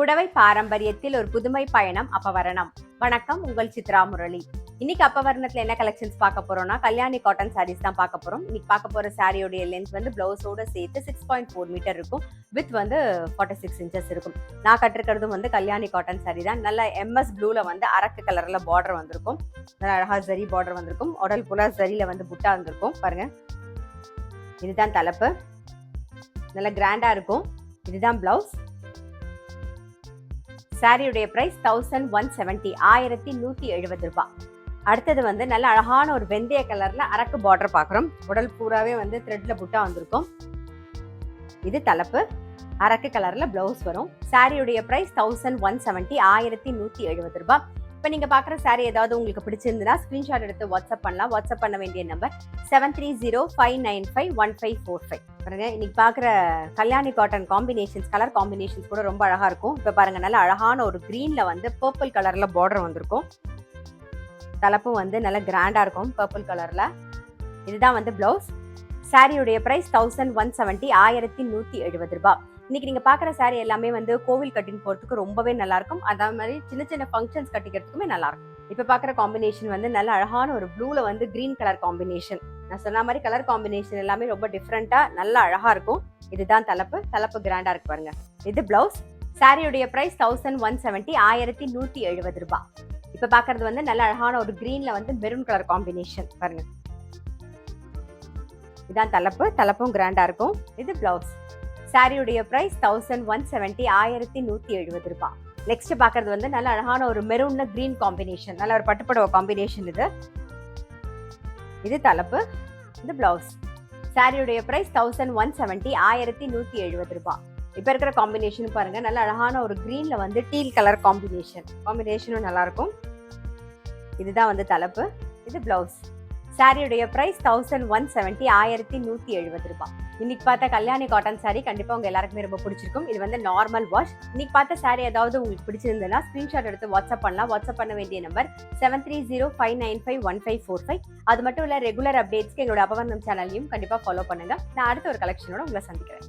புடவை பாரம்பரியத்தில் ஒரு புதுமை பயணம் அப்பவரணம். வணக்கம், உங்கள் சித்ரா முரளி. இன்னைக்கு அப்பவரணத்துல என்ன கலெக்ஷன்ஸ் பார்க்க போறோம்னா, கல்யாணி காட்டன் சாரீஸ் தான் பார்க்க போறோம். இன்னைக்கு பார்க்க போற சாரியோட லென்த் வந்து பிளவுஸோட சேர்த்து 6.4 மீட்டர் இருக்கும். வித் வந்து 46 இன்ச்சஸ் இருக்கும். நான் கட்டிருக்கிறதும் வந்து கல்யாணி காட்டன் சாரி தான். நல்ல MS ப்ளூல வந்து அரக்கு கலர்ல பார்டர் வந்திருக்கும். நல்ல அழகா ஜரி பார்டர் வந்திருக்கும். உடல் புலா ஜரியில வந்து புட்டா வந்திருக்கும். பாருங்க, இதுதான் தலைப்பு. நல்ல கிராண்டா இருக்கும். இதுதான் பிளவுஸ். சாரியுடைய பிரைஸ் 1170, 1170 ரூபாய். அடுத்தது வந்து நல்ல அழகான ஒரு வெந்தய கலர்ல அரக்கு பார்டர் பாக்குறோம். உடல் பூராவே வந்து த்ரெட்ல புட்டா வந்திருக்கும். இது தலைப்பு. அரக்கு கலர்ல பிளவுஸ் வரும். சாரியுடைய பிரைஸ் 1170, 1170 ரூபாய். இப்போ நீங்க பாக்குற சாரி ஏதாவது உங்களுக்கு பிடிச்சிருந்தா ஸ்கிரீன்ஷாட் எடுத்து வாட்ஸ்அப் பண்ணலாம். வாட்ஸ்அப் பண்ண வேண்டிய நம்பர் 7305951545. பாருங்க, இன்னைக்கு பாக்குற Kalyani cotton combinations, colour combinations கூட ரொம்ப அழகா இருக்கும். இப்ப பாருங்க, நல்ல அழகான ஒரு கிரீன்ல வந்து பர்பிள் கலர்ல பார்டர் வந்திருக்கும். தலைப்பும் வந்து நல்ல கிராண்டா இருக்கும் பர்பிள் கலர்ல. இதுதான் வந்து பிளவுஸ். சாரியுடைய பிரைஸ் 1170, 1170 ரூபாய். இன்னைக்கு நீங்க பாக்குற சாரி எல்லாமே வந்து கோவில் கட்டிங் போறதுக்கு ரொம்பவே நல்லா இருக்கும். அதே மாதிரி சின்ன சின்ன ஃபங்க்ஷன்ஸ் கட்டிக்கிறதுக்குமே நல்லா இருக்கும். இப்ப பாக்குற காம்பினேஷன் வந்து நல்ல அழகான ஒரு ப்ளூல வந்து கிரீன் கலர் காம்பினேஷன். நான் சொன்ன மாதிரி கலர் காம்பினேஷன் எல்லாமே ரொம்ப டிஃப்ரெண்டா நல்லா அழகா இருக்கும். இதுதான் தலைப்பு. தலைப்பு கிராண்டா இருக்கு பாருங்க. இது பிளவுஸ். சாரியுடைய பிரைஸ் 1170, 1170 ரூபாய். இப்ப பாக்குறது வந்து நல்ல அழகான ஒரு கிரீன்ல வந்து மெரூன் கலர் காம்பினேஷன். பாருங்க, இதான் தலைப்பு. தலைப்பும் கிராண்டா இருக்கும். இது பிளவுஸ். சாரியுடைய பிரைஸ் 1170, 1170 ரூபாய். நெக்ஸ்ட் பாக்குறது வந்து நல்ல அழகான ஒரு மெரூன்ல கிரீன் காம்பினேஷன். நல்ல ஒரு பட்டுப்படவை காம்பினேஷன் இது. இது தலைப்பு. இது பிளவுஸ். சாரியுடைய பிரைஸ் 1170, 1170 ரூபாய். இப்ப இருக்கிற காம்பினேஷன் பாருங்க, நல்ல அழகான ஒரு கிரீன்ல வந்து டீல் கலர் காம்பினேஷனும் நல்லா இருக்கும். இதுதான் வந்து தலைப்பு. இது பிளவுஸ். சாரியுடைய பிரைஸ் 1170, 1170 ரூபாய். இன்னைக்கு பார்த்த கல்யாணி காட்டன் சாரி கண்டிப்பா உங்க எல்லாருக்குமே ரொம்ப பிடிச்சிருக்கும். இது வந்து நார்மல் வாஷ். இன்னைக்கு பார்த்த சாரி ஏதாவது உங்களுக்கு பிடிச்சிருந்ததுன்னா ஸ்கிரீன்ஷாட் எடுத்து வாட்ஸ்அப் பண்ணலாம். வாட்ஸ்அப் பண்ண வேண்டிய நம்பர் 7305951545. அது மட்டும் இல்ல, ரெகுலர் அப்டேட்ஸ்க்கு எங்களோட அப்பவரணம் சேனலையும் கண்டிப்பா ஃபாலோ பண்ணுங்க. நான் அடுத்த ஒரு கலெக்ஷனோட உங்களை சந்திக்கிறேன்.